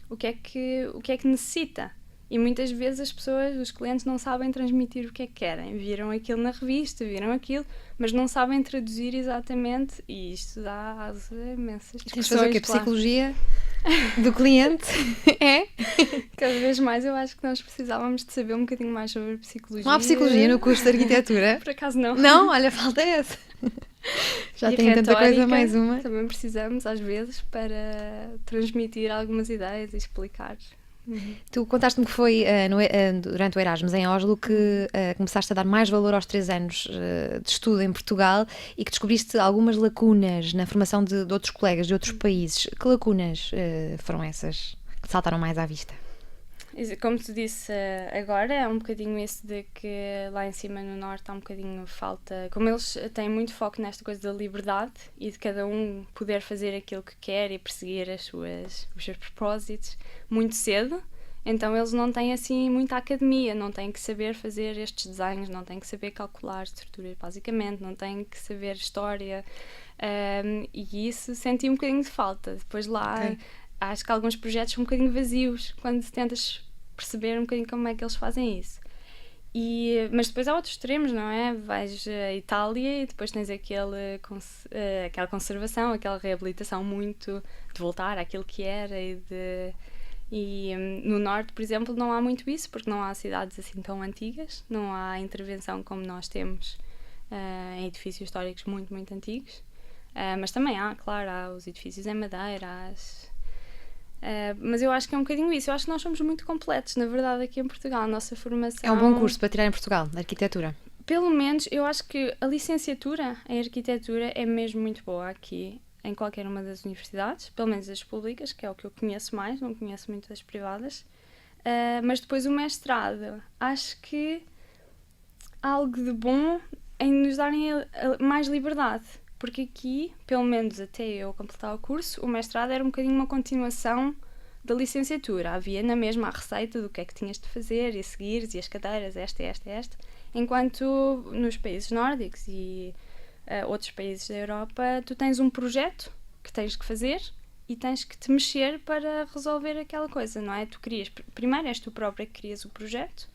o que é que necessita. E muitas vezes as pessoas, os clientes, não sabem transmitir o que é que querem. Viram aquilo na revista, viram aquilo, mas não sabem traduzir exatamente, e isto dá asa a imensas discussões. Tens de fazer o quê? Psicologia do cliente? É? Cada vez mais eu acho que nós precisávamos de saber um bocadinho mais sobre psicologia. Não há psicologia no curso de arquitetura? Por acaso não. Não? Olha, falta essa. Já tem tanta coisa, mais uma. Também precisamos, às vezes, para transmitir algumas ideias e explicar Tu contaste-me que foi durante o Erasmus em Oslo que começaste a dar mais valor aos 3 anos de estudo em Portugal e que descobriste algumas lacunas na formação de outros colegas de outros países. Que lacunas foram essas que saltaram mais à vista? Como tu disse agora, é um bocadinho isso de que lá em cima no Norte há um bocadinho falta... Como eles têm muito foco nesta coisa da liberdade e de cada um poder fazer aquilo que quer e perseguir os seus propósitos muito cedo, então eles não têm assim muita academia, não têm que saber fazer estes desenhos, não têm que saber calcular estruturas basicamente, não têm que saber história, e isso senti um bocadinho de falta. Depois lá... Okay. Acho que alguns projetos são um bocadinho vazios quando tentas perceber um bocadinho como é que eles fazem isso. Mas depois há outros extremos, não é? Vais à Itália e depois tens aquela conservação, aquela reabilitação muito de voltar àquilo que era e no Norte, por exemplo, não há muito isso porque não há cidades assim tão antigas, não há intervenção como nós temos em edifícios históricos muito, muito antigos. Mas também claro, há os edifícios em madeira, mas eu acho que é um bocadinho isso. Eu acho que nós somos muito completos, na verdade, aqui em Portugal. A nossa formação... É um bom curso para tirar em Portugal, de arquitetura? Pelo menos, eu acho que a licenciatura em arquitetura é mesmo muito boa aqui, em qualquer uma das universidades, pelo menos as públicas, que é o que eu conheço mais, não conheço muito as privadas. Mas depois o mestrado, acho que há algo de bom em nos darem mais liberdade. Porque aqui, pelo menos até eu completar o curso, o mestrado era um bocadinho uma continuação da licenciatura. Havia na mesma a receita do que é que tinhas de fazer e seguires, e as cadeiras, esta. Enquanto nos países nórdicos e outros países da Europa, tu tens um projeto que tens que fazer e tens que te mexer para resolver aquela coisa, não é? Primeiro és tu própria que crias o projeto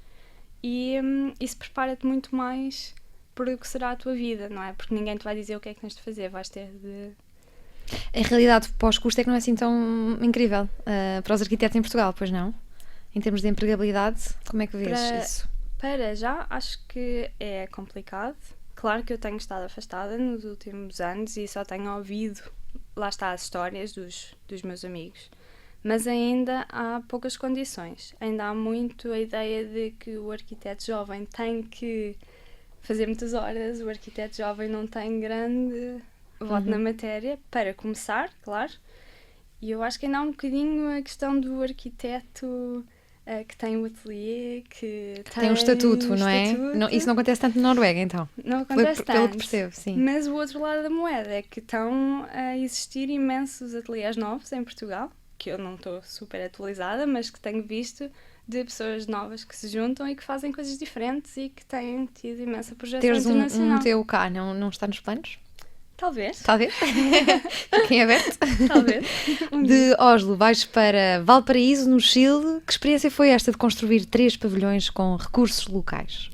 e isso prepara-te muito mais... para o que será a tua vida, não é? Porque ninguém te vai dizer o que é que tens de fazer, vais ter de... A realidade pós-curso é que não é assim tão incrível para os arquitetos em Portugal, pois não? Em termos de empregabilidade, como é que vês isso? Para já, acho que é complicado. Claro que eu tenho estado afastada nos últimos anos e só tenho ouvido, lá está, as histórias dos meus amigos. Mas ainda há poucas condições. Ainda há muito a ideia de que o arquiteto jovem tem que fazer muitas horas, o arquiteto jovem não tem grande voto na matéria, para começar, claro. E eu acho que ainda há um bocadinho a questão do arquiteto que tem o ateliê, que tem um estatuto, não é? Não, isso não acontece tanto na Noruega, então? Não acontece tanto. Pelo que percebo, sim. Mas o outro lado da moeda é que estão a existir imensos ateliês novos em Portugal, que eu não estou super atualizada, mas que tenho visto de pessoas novas que se juntam e que fazem coisas diferentes e que têm tido imensa projeção internacional. Teres um TUK não está nos planos? Talvez. Fiquem aberto. Talvez. De Oslo vais para Valparaíso, no Chile. Que experiência foi esta de construir 3 pavilhões com recursos locais?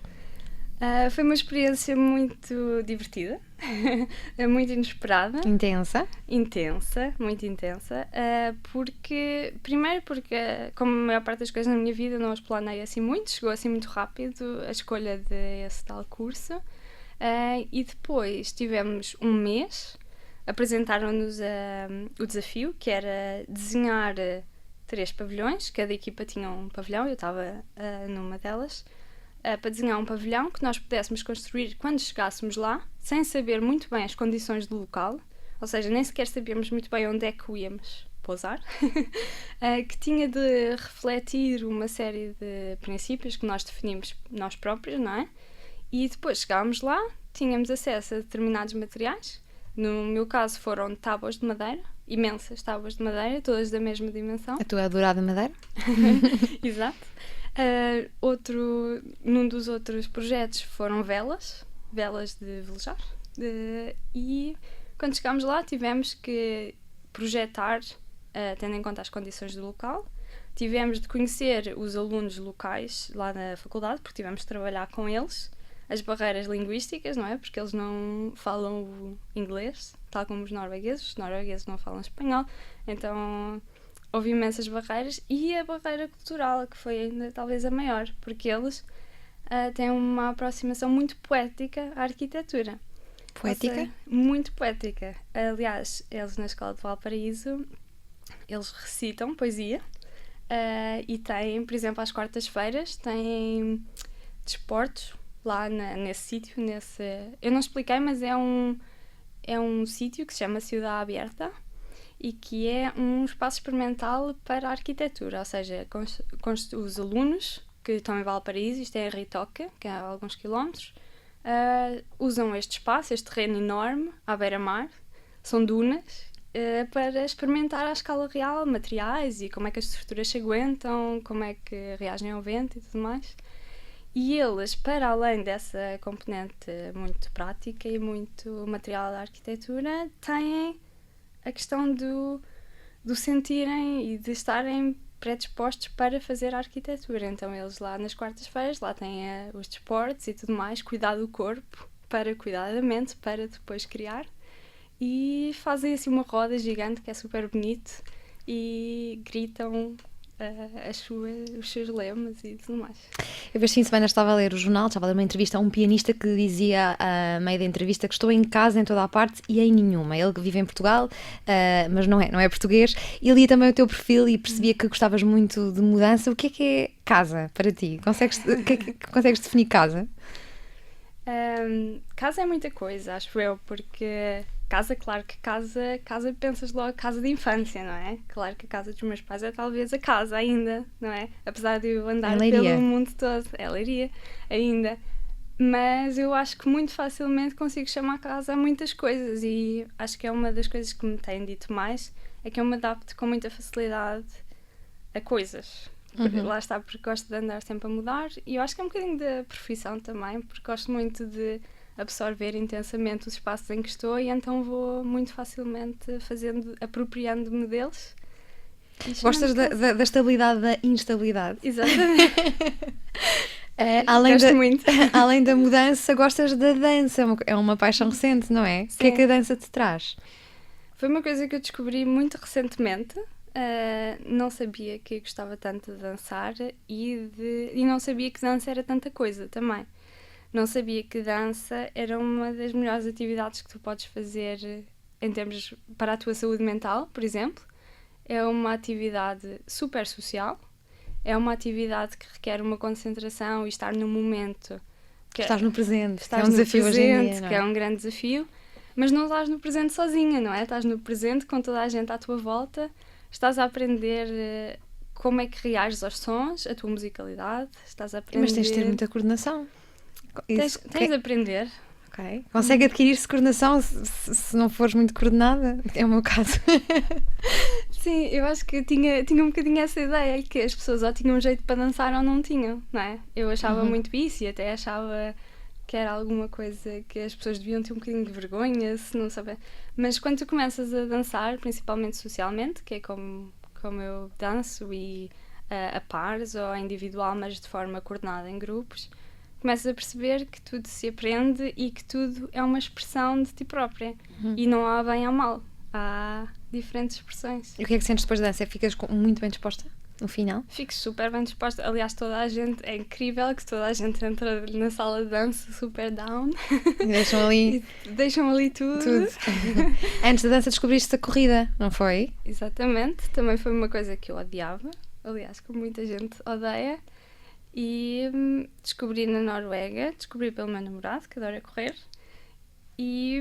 Foi uma experiência muito divertida, muito inesperada. Intensa, muito intensa. Primeiro porque, como a maior parte das coisas na minha vida, não as planei assim muito, chegou assim muito rápido a escolha desse tal curso. E depois tivemos um mês, apresentaram-nos o desafio, que era desenhar 3 pavilhões, cada equipa tinha um pavilhão, eu estava numa delas, para desenhar um pavilhão que nós pudéssemos construir quando chegássemos lá, sem saber muito bem as condições do local, ou seja, nem sequer sabíamos muito bem onde é que o íamos pousar, que tinha de refletir uma série de princípios que nós definimos nós próprios, não é? E depois chegámos lá, tínhamos acesso a determinados materiais. No meu caso foram tábuas de madeira, imensas tábuas de madeira, todas da mesma dimensão. A tua adorada madeira? Exato. Num dos outros projetos foram velas de velejar. E quando chegámos lá tivemos que projetar, tendo em conta as condições do local. Tivemos de conhecer os alunos locais lá na faculdade, porque tivemos de trabalhar com eles. As barreiras linguísticas, não é? Porque eles não falam o inglês, tal como os noruegueses não falam espanhol, então houve imensas barreiras, e a barreira cultural, que foi ainda talvez a maior, porque eles têm uma aproximação muito poética à arquitetura. Poética? Seja, muito poética. Aliás, eles na Escola de Valparaíso, eles recitam poesia, E tem, por exemplo, às quartas-feiras, tem desportos lá nesse sítio. Eu não expliquei, mas é um sítio que se chama Ciudad Abierta e que é um espaço experimental para a arquitetura, ou seja, os alunos que estão em Valparaíso, isto é em Ritoque, que é a alguns quilómetros, usam este espaço, este terreno enorme, à beira-mar, são dunas, para experimentar à escala real materiais e como é que as estruturas se aguentam, como é que reagem ao vento e tudo mais. E eles, para além dessa componente muito prática e muito material da arquitetura, têm a questão do sentirem e de estarem predispostos para fazer a arquitetura. Então eles lá nas quartas-feiras, lá têm os desportos e tudo mais, cuidar do corpo para cuidar da mente, para depois criar. E fazem assim uma roda gigante que é super bonito e gritam os seus lemas e tudo mais. Eu este fim de semana estava a ler o jornal, estava a ler uma entrevista a um pianista que dizia, a meio da entrevista, que estou em casa em toda a parte e em nenhuma. Ele que vive em Portugal, mas não é português. E lia também o teu perfil e percebia que gostavas muito de mudança. O que é casa para ti? Consegues definir casa? Casa é muita coisa, acho eu, porque casa, claro que casa pensas logo casa de infância, não é? Claro que a casa dos meus pais é talvez a casa ainda, não é? Apesar de eu andar pelo mundo todo, é Leiria ainda, mas eu acho que muito facilmente consigo chamar casa a muitas coisas e acho que é uma das coisas que me têm dito mais, é que eu me adapto com muita facilidade a coisas. Lá está, porque gosto de andar sempre a mudar e eu acho que é um bocadinho da profissão também, porque gosto muito de absorver intensamente os espaços em que estou e então vou muito facilmente apropriando-me deles. Gostas da estabilidade, da instabilidade? Exatamente. Gosto muito. Além da mudança, gostas da dança, é uma paixão recente, não é? Sim. O que é que a dança te traz? Foi uma coisa que eu descobri muito recentemente. Não sabia que gostava tanto de dançar e não sabia que dança era tanta coisa também. Não sabia que dança era uma das melhores atividades que tu podes fazer em termos para a tua saúde mental, por exemplo. É uma atividade super social, é uma atividade que requer uma concentração e estar no momento. Estás no presente, é um desafio hoje em dia, não é? Que é um grande desafio, mas não estás no presente sozinha, não é? Estás no presente com toda a gente à tua volta, estás a aprender como é que reages aos sons, a tua musicalidade, estás a aprender... Mas tens de ter muita coordenação. Tens de aprender. Ok. Consegue adquirir-se coordenação se não fores muito coordenada? É o meu caso. Sim, eu acho que tinha um bocadinho essa ideia que as pessoas ou tinham um jeito para dançar ou não tinham, não é? Eu achava muito isso e até achava que era alguma coisa que as pessoas deviam ter um bocadinho de vergonha se não saber. Mas quando tu começas a dançar, principalmente socialmente, que é como eu danço e a pares ou individual, mas de forma coordenada em grupos, começas a perceber que tudo se aprende e que tudo é uma expressão de ti própria. E não há bem ou mal. Há diferentes expressões. E o que é que sentes depois da dança? Ficas muito bem disposta no final? Fico super bem disposta. Aliás, toda a gente... É incrível que toda a gente entra na sala de dança super down. E deixam ali tudo. Antes da dança descobriste a corrida, não foi? Exatamente. Também foi uma coisa que eu odiava. Aliás, como muita gente odeia. E descobri na Noruega, descobri pelo meu namorado, que adora correr, e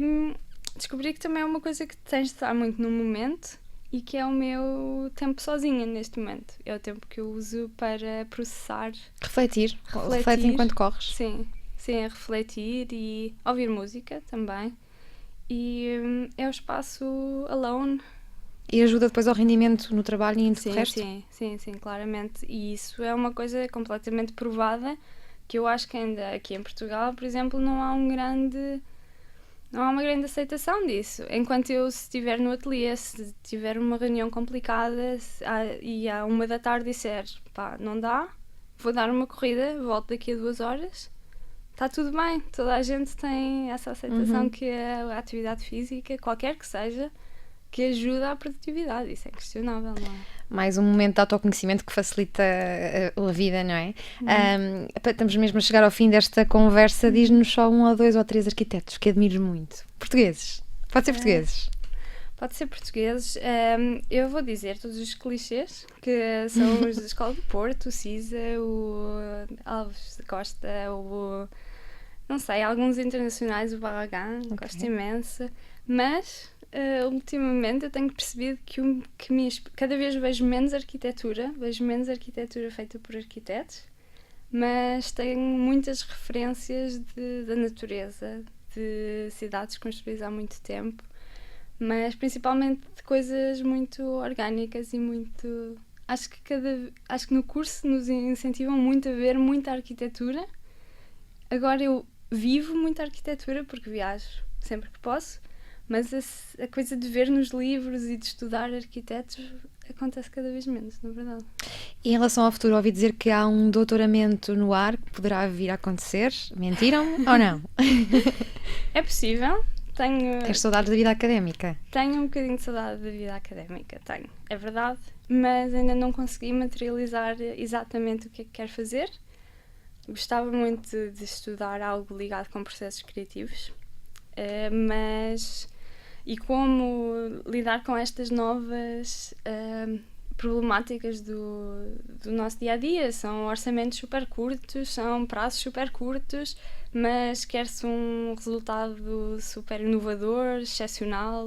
descobri que também é uma coisa que tens de estar muito no momento e que é o meu tempo sozinha neste momento. É o tempo que eu uso para processar. Refletir enquanto corres. Sim, é refletir e ouvir música também. E é o espaço alone. E ajuda depois ao rendimento no trabalho e em tudo o resto? Sim, claramente. E isso é uma coisa completamente provada, que eu acho que ainda aqui em Portugal, por exemplo, não há uma grande aceitação disso. Enquanto eu, se estiver no ateliê, se tiver uma reunião complicada e à 1h disser, pá, não dá, vou dar uma corrida, volto daqui a 2 horas, está tudo bem. Toda a gente tem essa aceitação que a atividade física, qualquer que seja, que ajuda à produtividade, isso é questionável, não é? Mais um momento de autoconhecimento que facilita a vida, não é? Estamos mesmo a chegar ao fim desta conversa. Diz-nos só 1 ou 2 ou 3 arquitetos que admires muito. Portugueses? Pode ser portugueses? Pode ser portugueses. Eu vou dizer todos os clichês, que são os da Escola do Porto, o CISA, o Alves da Costa, não sei, alguns internacionais, o Barragan, gosto imenso. Mas, ultimamente, eu tenho percebido cada vez vejo menos arquitetura feita por arquitetos, mas tenho muitas referências da natureza, de cidades construídas há muito tempo, mas principalmente de coisas muito orgânicas e muito... Acho que no curso nos incentivam muito a ver muita arquitetura. Agora eu vivo muita arquitetura porque viajo sempre que posso, mas a coisa de ver nos livros e de estudar arquitetos acontece cada vez menos, na verdade. E em relação ao futuro, ouvi dizer que há um doutoramento no ar que poderá vir a acontecer. Mentiram ou não? É possível. Tens saudades da vida académica? Tenho um bocadinho de saudade da vida académica, tenho, é verdade, mas ainda não consegui materializar exatamente o que é que quero fazer. Gostava muito de estudar algo ligado com processos criativos, mas... E como lidar com estas novas problemáticas do nosso dia-a-dia. São orçamentos super curtos, são prazos super curtos, mas quer-se um resultado super inovador, excepcional.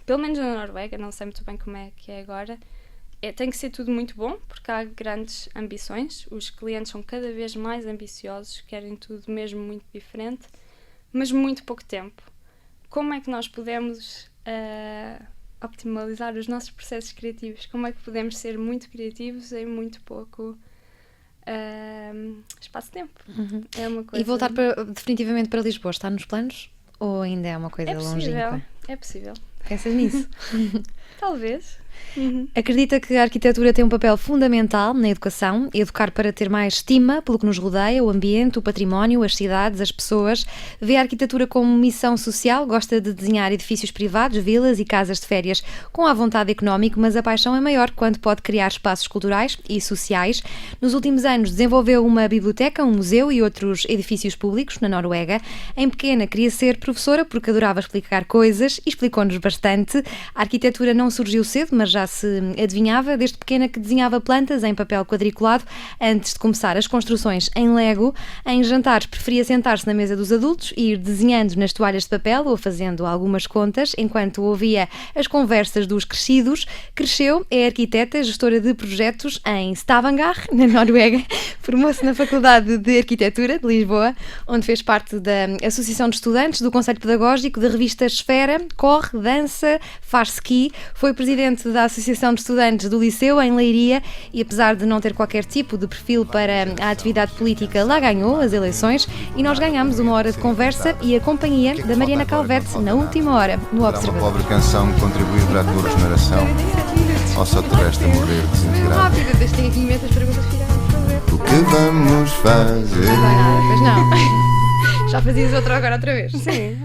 Pelo menos na Noruega, não sei muito bem como é que é agora. Tem que ser tudo muito bom, porque há grandes ambições. Os clientes são cada vez mais ambiciosos, querem tudo mesmo muito diferente, mas muito pouco tempo. Como é que nós podemos optimalizar os nossos processos criativos? Como é que podemos ser muito criativos em muito pouco espaço-tempo? É uma coisa... E voltar definitivamente para Lisboa, está nos planos? Ou ainda é uma coisa longínqua? É possível. Pensas nisso? Talvez. Acredita que a arquitetura tem um papel fundamental na educação, educar para ter mais estima pelo que nos rodeia, o ambiente, o património, as cidades, as pessoas. Vê a arquitetura como missão social, gosta de desenhar edifícios privados, vilas e casas de férias com à vontade económico, mas a paixão é maior quando pode criar espaços culturais e sociais. Nos últimos anos desenvolveu uma biblioteca, um museu e outros edifícios públicos na Noruega. Em pequena queria ser professora porque adorava explicar coisas e explicou-nos bastante. A arquitetura não surgiu cedo, mas já se adivinhava. Desde pequena que desenhava plantas em papel quadriculado antes de começar as construções em Lego. Em jantares preferia sentar-se na mesa dos adultos e ir desenhando nas toalhas de papel ou fazendo algumas contas enquanto ouvia as conversas dos crescidos. Cresceu, é arquiteta, gestora de projetos em Stavanger, na Noruega. Formou-se na Faculdade de Arquitetura de Lisboa, onde fez parte da Associação de Estudantes, do Conselho Pedagógico, da revista Esfera, corre, dança, faz ski. Foi presidente da Associação de Estudantes do Liceu, em Leiria, e apesar de não ter qualquer tipo de perfil para a atividade política, lá ganhou as eleições e nós ganhámos uma hora de conversa e a companhia da Mariana Calvete na última hora, no Observador. Uma pobre canção que contribui para a tua regeneração, ou só te resta morrer desintegrado? Rápido, deixa tenho aqui imensas perguntas que irão fazer. O que vamos fazer? Não vai nada, pois não. Já fazias outra agora outra vez. Sim.